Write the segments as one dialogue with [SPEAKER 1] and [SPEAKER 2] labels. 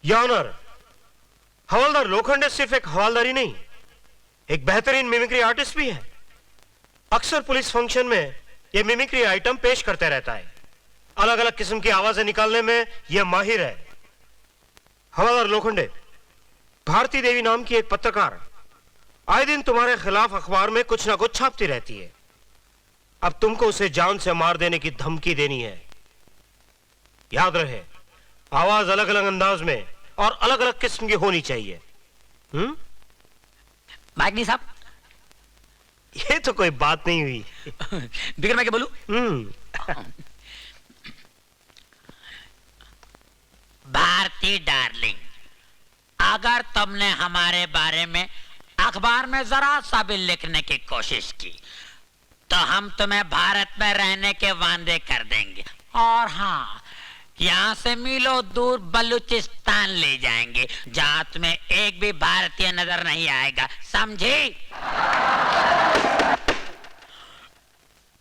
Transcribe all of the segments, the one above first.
[SPEAKER 1] Your honour, हवलदार लोखंडे सिर्फ एक हवलदार ही नहीं, एक बेहतरीन मिमिक्री आर्टिस्ट भी है। अक्सर पुलिस फंक्शन में यह मिमिक्री आइटम पेश करते रहता है। अलग अलग किस्म की आवाजें निकालने में यह माहिर है। हवलदार लोखंडे, भारती देवी नाम की एक पत्रकार आए दिन तुम्हारे खिलाफ अखबार में कुछ ना कुछ छापती रहती है। अब तुमको उसे जान से मार देने की धमकी देनी है। याद रहे, आवाज अलग अलग अंदाज में और अलग अलग किस्म की होनी चाहिए।
[SPEAKER 2] माइक साहब,
[SPEAKER 1] ये तो कोई बात नहीं हुई।
[SPEAKER 2] बिगर मैं क्या बोलूं? भारती डार्लिंग, अगर तुमने हमारे बारे में अखबार में जरा सा भी लिखने की कोशिश की तो हम तुम्हें भारत में रहने के वादे कर देंगे। और हाँ, यहाँ से मीलों दूर बलूचिस्तान ले जाएंगे, जहाँ तुम्हें एक भी भारतीय नजर नहीं आएगा, समझे?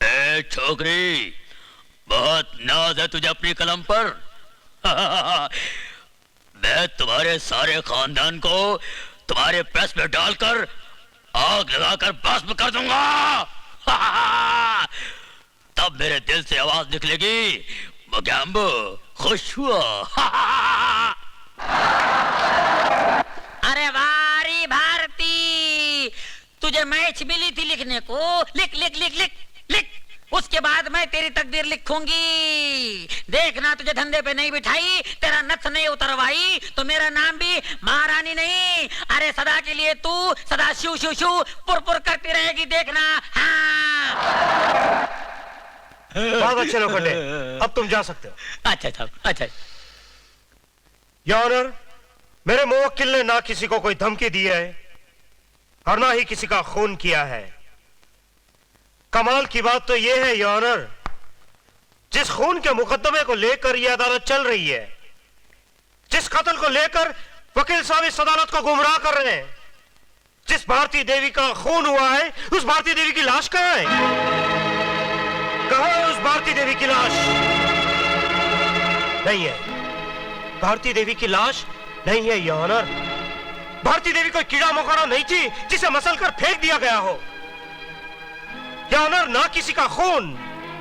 [SPEAKER 3] ए छोकरी, बहुत नाज है तुझे अपनी कलम पर। मैं तुम्हारे सारे खानदान को तुम्हारे प्रेस में डालकर आग लगाकर भस्म कर दूंगा। तब मेरे दिल से आवाज निकलेगी, मोगैम्बो खुश हुआ।
[SPEAKER 2] अरे वारी भारती, तुझे मैच मिली थी लिखने को, लिख लिख लिख लिख लिख, उसके बाद मैं तेरी तकदीर लिखूंगी। देखना, तुझे धंधे पे नहीं बिठाई, तेरा नथ नहीं उतरवाई तो मेरा नाम भी महारानी नहीं, अरे सदा के लिए तू सदा शू शू शू पुर पुर करती रहेगी, देखना। हाँ।
[SPEAKER 1] बहुत अच्छे लोखंडे, अब तुम जा सकते हो।
[SPEAKER 2] अच्छा साहब, अच्छा।
[SPEAKER 1] योर ऑनर, मेरे मुवक्किल ने ना किसी को कोई धमकी दी है और ना ही किसी का खून किया है। कमाल की बात तो यह है योर ऑनर, जिस खून के मुकदमे को लेकर यह अदालत चल रही है, जिस कत्ल को लेकर वकील साहब इस अदालत को गुमराह कर रहे हैं, जिस भारती देवी का खून हुआ है, उस भारती देवी की लाश कहां है? कहां है उस भारती देवी की लाश? नहीं है, भारती देवी की लाश नहीं है योर ऑनर। भारती देवी कोई कीड़ा मकोड़ा नहीं थी जिसे मसल कर फेंक दिया गया हो। योर ऑनर, ना किसी का खून,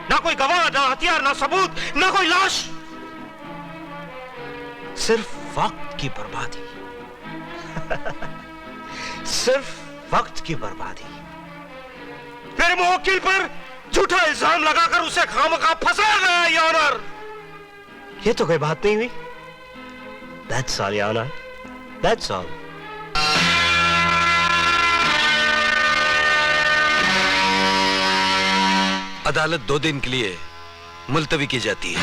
[SPEAKER 1] ना कोई गवाह, ना हथियार, ना सबूत, ना कोई लाश, सिर्फ वक्त की बर्बादी। सिर्फ वक्त की बर्बादी। मेरे मुवक्किल पर झूठा इल्जाम लगाकर उसे खामखा फंसाया गया योर ऑनर। ये तो कोई बात नहीं हुई। That's all, your honour, that's all.
[SPEAKER 4] अदालत 2 दिन के लिए मुलतवी की जाती है।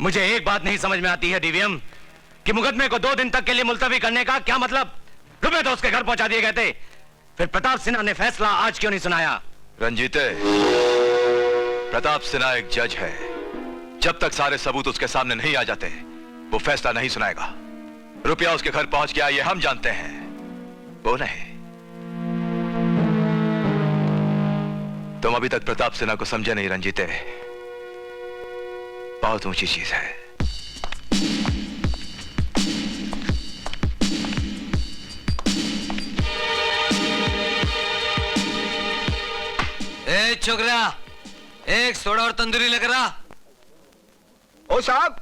[SPEAKER 5] मुझे एक बात नहीं समझ में आती है डीवीएम, कि मुकदमे को 2 दिन तक के लिए मुलतवी करने का क्या मतलब? रुपए तो उसके घर पहुंचा दिए गए थे, फिर प्रताप सिन्हा ने फैसला आज क्यों नहीं सुनाया?
[SPEAKER 4] रंजीते, प्रताप सिन्हा एक जज है। जब तक सारे सबूत उसके सामने नहीं आ जाते वो फैसला नहीं सुनाएगा। रुपया उसके घर पहुंच गया ये हम जानते हैं, वो नहीं। तुम अभी तक प्रताप सिन्हा को समझे नहीं रंजीते, बहुत ऊंची चीज है।
[SPEAKER 6] ए छोकरा, एक सोडा और तंदूरी लेकर आ।
[SPEAKER 7] ओ साहब,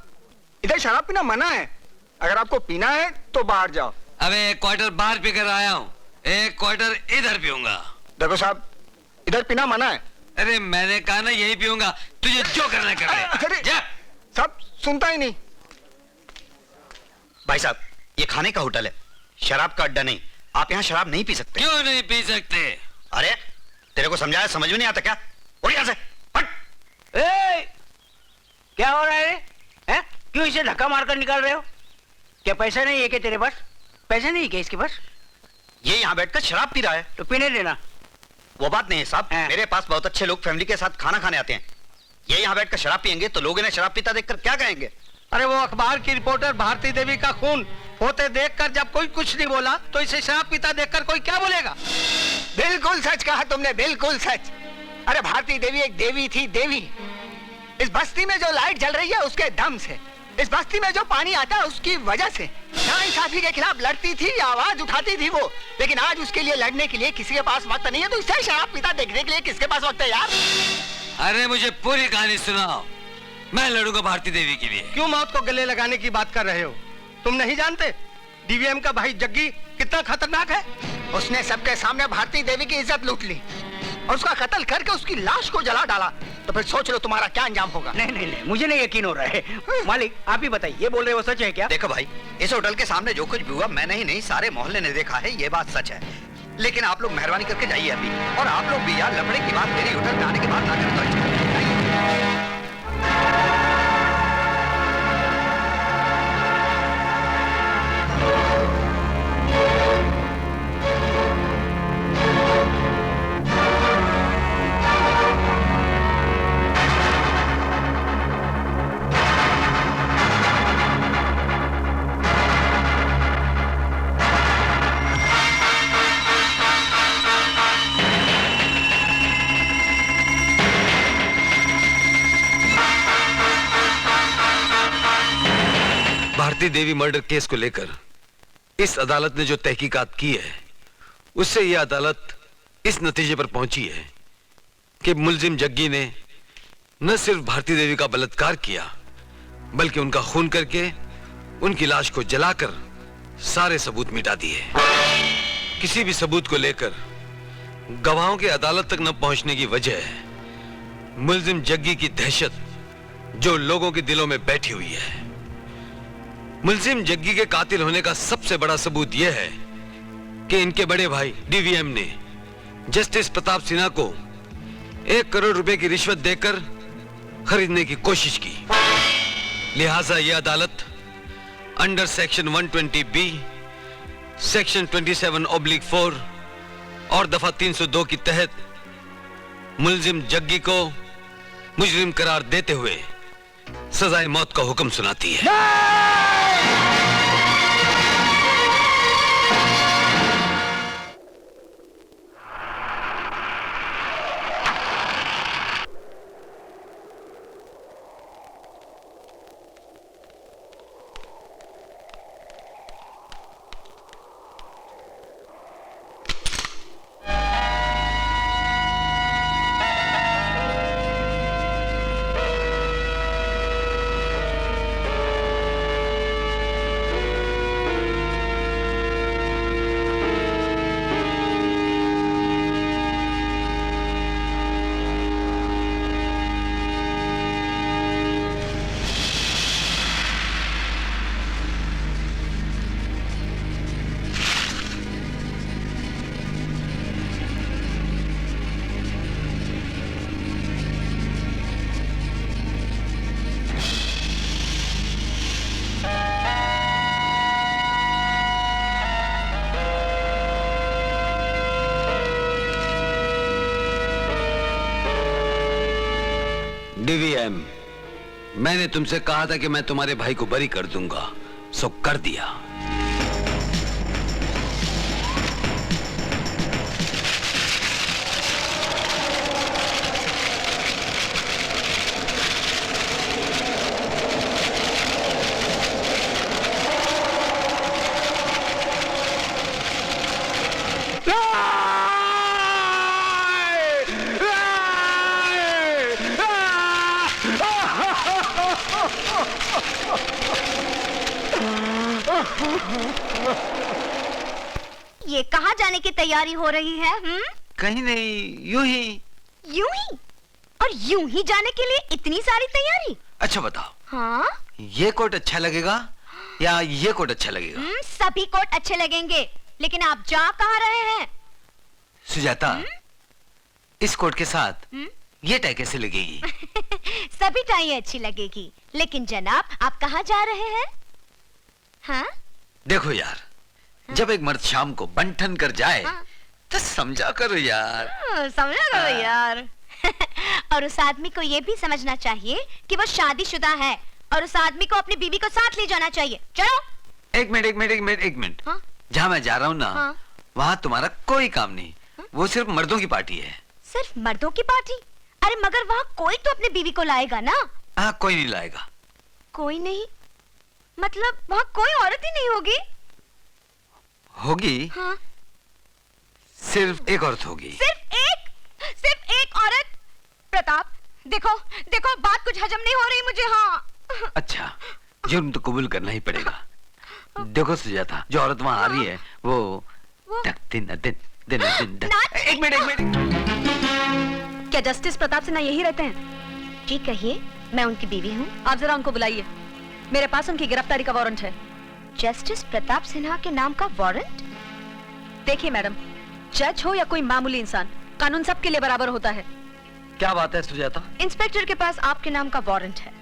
[SPEAKER 7] इधर शराब पीना मना है, अगर आपको पीना है तो बाहर जाओ।
[SPEAKER 6] अबे 1 क्वार्टर बाहर पीकर आया हूँ, 1 क्वार्टर इधर पीऊंगा।
[SPEAKER 7] देखो साहब, इधर पीना मना है।
[SPEAKER 6] अरे मैंने कहा ना यही पीऊंगा, तुझे जो करना कर ले।
[SPEAKER 7] अरे
[SPEAKER 6] जा।
[SPEAKER 7] साहब सुनता ही नहीं।
[SPEAKER 8] भाई साहब, ये खाने का होटल है, शराब का अड्डा नहीं। आप यहाँ शराब नहीं पी सकते।
[SPEAKER 6] क्यों नहीं पी सकते?
[SPEAKER 8] अरे तेरे को समझाया, समझ में नहीं आता क्या? उठ यहाँ से, हट।
[SPEAKER 9] क्या हो रहा है? हैं? क्यों इसे धक्का मारकर निकाल रहे हो? क्या पैसा नहीं है क्या तेरे पास? पैसे नहीं है क्या इसके पास?
[SPEAKER 8] ये यहाँ बैठकर शराब पी रहा है।
[SPEAKER 9] तो पीने देना।
[SPEAKER 8] वो बात नहीं है साहब, मेरे पास बहुत अच्छे लोग फैमिली के साथ खाना खाने आते हैं। ये यहाँ बैठकर शराब पियेंगे तो लोग इन्हें शराब पीता देखकर क्या कहेंगे?
[SPEAKER 9] अरे वो अखबार की रिपोर्टर भारती देवी का खून होते देखकर जब कोई कुछ नहीं बोला तो इसे शराब पीता देखकर कोई क्या बोलेगा?
[SPEAKER 7] बिल्कुल सच कहा तुमने, बिल्कुल सच। अरे भारती देवी एक देवी थी, देवी। इस बस्ती में जो लाइट जल रही है उसके दम से, इस बस्ती में जो पानी आता है उसकी वजह से। नाइंसाफी के खिलाफ लड़ती थी, आवाज उठाती थी वो। लेकिन आज उसके लिए लड़ने के लिए किसी के पास वक्त नहीं है, तो इसे शराब पीता देखने के लिए किसके पास वक्त है यार?
[SPEAKER 6] अरे मुझे पूरी कहानी सुनाओ, मैं लड़ूंगा भारती देवी के लिए।
[SPEAKER 9] क्यों मौत को गले लगाने की बात कर रहे हो? तुम नहीं जानते डीवीएम का भाई जग्गी कितना खतरनाक है?
[SPEAKER 7] उसने सबके सामने भारती देवी की इज्जत लूट ली और उसका कत्ल करके उसकी लाश को जला डाला। तो फिर सोच लो तुम्हारा क्या अंजाम होगा।
[SPEAKER 9] नहीं नहीं नहीं, मुझे नहीं यकीन हो रहा है। मालिक आप ही बताइए, ये बोल रहे हो सच है क्या?
[SPEAKER 8] देखो भाई, इस होटल के सामने जो कुछ भी हुआ मैंने ही नहीं सारे मोहल्ले ने देखा है, ये बात सच है। लेकिन आप लोग मेहरबानी करके जाइए अभी, और आप लोग भी यार लफड़े की बात मेरी होटल में आने के बाद ना करें तो अच्छा है।
[SPEAKER 6] भारती देवी मर्डर केस को लेकर इस अदालत ने जो तहकीकात की है उससे यह अदालत इस नतीजे पर पहुंची है कि मुलजिम जग्गी ने न सिर्फ भारती देवी का बलात्कार किया बल्कि उनका खून करके उनकी लाश को जलाकर सारे सबूत मिटा दिए। किसी भी सबूत को लेकर गवाहों के अदालत तक न पहुंचने की वजह है मुलजिम जग्गी की दहशत जो लोगों के दिलों में बैठी हुई है। मुलजिम जग्गी के कातिल होने का सबसे बड़ा सबूत यह है कि इनके बड़े भाई डीवीएम ने जस्टिस प्रताप सिन्हा को 1 करोड़ रुपए की रिश्वत देकर खरीदने की कोशिश की। लिहाजा यह अदालत अंडर सेक्शन 120B, सेक्शन 27/4 और दफा 302 के तहत मुलजिम जग्गी को मुजरिम करार देते हुए सजाए मौत का हुक्म सुनाती है। डीवीएम, मैंने तुमसे कहा था कि मैं तुम्हारे भाई को बरी कर दूंगा, सो कर दिया।
[SPEAKER 10] ये कहाँ जाने की तैयारी हो रही है?
[SPEAKER 8] कहीं नहीं, यूं ही।
[SPEAKER 10] यूं ही? और यूं ही जाने के लिए इतनी सारी तैयारी?
[SPEAKER 8] अच्छा बताओ,
[SPEAKER 10] हाँ?
[SPEAKER 8] ये कोट अच्छा लगेगा या ये कोट अच्छा लगेगा?
[SPEAKER 10] सभी कोट अच्छे लगेंगे, लेकिन आप जा कहाँ रहे हैं?
[SPEAKER 8] सुजाता, इस कोट के साथ ये टाई कैसे लगेगी?
[SPEAKER 10] सभी टाई अच्छी लगेगी, लेकिन जनाब आप कहाँ जा रहे हैं? हाँ?
[SPEAKER 8] देखो यार, जब एक मर्द शाम को बंठन कर जाए तो समझा करो यार।
[SPEAKER 10] समझा करो यार। और उस आदमी को ये भी समझना चाहिए कि वो शादीशुदा है और उस आदमी को अपनी बीवी को साथ ले जाना चाहिए। चलो।
[SPEAKER 6] एक मिनट।
[SPEAKER 10] हाँ?
[SPEAKER 6] जहाँ मैं जा रहा हूँ ना,
[SPEAKER 10] हाँ?
[SPEAKER 6] वहाँ तुम्हारा कोई काम नहीं। वो सिर्फ मर्दों की पार्टी है।
[SPEAKER 10] सिर्फ मर्दों की पार्टी? अरे मगर वहाँ कोई तो अपनी बीवी को लाएगा ना।
[SPEAKER 6] हाँ, कोई नहीं लाएगा।
[SPEAKER 10] कोई नहीं मतलब वहाँ कोई औरत ही नहीं होगी?
[SPEAKER 6] होगी।
[SPEAKER 10] हाँ?
[SPEAKER 6] सिर्फ एक औरत होगी।
[SPEAKER 10] सिर्फ एक औरत? प्रताप देखो देखो, बात कुछ हजम नहीं हो रही मुझे। हाँ।
[SPEAKER 6] अच्छा, जुर्म तो कबूल करना ही पड़ेगा। देखो सुजाता, जो औरत वहाँ आ रही है वो दिन
[SPEAKER 9] एक मिनट। क्या जस्टिस प्रताप सिन्हा यही रहते हैं?
[SPEAKER 10] जी कहिए, मैं उनकी बीवी हूँ।
[SPEAKER 9] आप जरा उनको बुलाइए, मेरे पास उनकी गिरफ्तारी का वारंट है।
[SPEAKER 10] जस्टिस प्रताप सिन्हा के नाम का वारंट?
[SPEAKER 9] देखिए मैडम, जज हो या कोई मामूली इंसान, कानून सबके लिए बराबर होता है।
[SPEAKER 6] क्या बात है सुजाता?
[SPEAKER 10] इंस्पेक्टर के पास आपके नाम का वारंट है।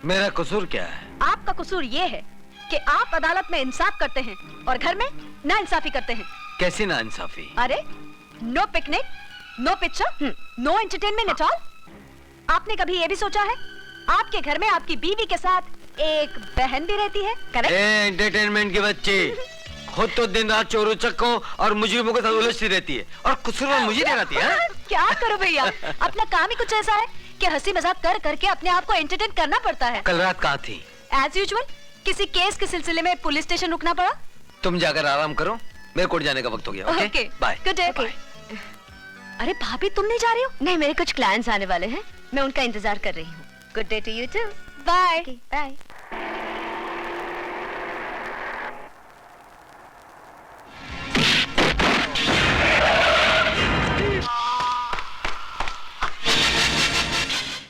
[SPEAKER 6] मेरा कसूर क्या है?
[SPEAKER 9] आपका कसूर ये है कि आप अदालत में इंसाफ करते हैं और घर में नाइंसाफी करते हैं।
[SPEAKER 6] कैसी नाइंसाफी?
[SPEAKER 9] अरे no picnic, no picture, no entertainment at all. आपने कभी ये भी सोचा है आपके घर में आपकी बीवी के साथ एक बहन भी रहती है? करेक्ट?
[SPEAKER 6] एंटरटेनमेंट के बच्चे, खुद तो दिन रात चोरों चक्कों और मुजरिमों के साथ उलझती रहती है और कसूरवार मुझे ठहराती है।
[SPEAKER 9] क्या करो भैया, अपना काम ही कुछ ऐसा है कि हंसी मजाक कर करके अपने आप को एंटरटेन करना पड़ता है।
[SPEAKER 6] कल रात कहाँ थी?
[SPEAKER 9] एज यूजुअल, किसी केस के सिलसिले में पुलिस स्टेशन रुकना पड़ा।
[SPEAKER 6] तुम जाकर आराम करो, मेरे कोर्ट जाने का वक्त हो गया। Okay, bye.
[SPEAKER 9] Good day. अरे भाभी, तुम नहीं जा रही हो?
[SPEAKER 10] नहीं, मेरे कुछ क्लाइंट्स आने वाले हैं, मैं उनका इंतजार कर रही हूँ। Good day to you too.
[SPEAKER 9] Bye
[SPEAKER 10] bye.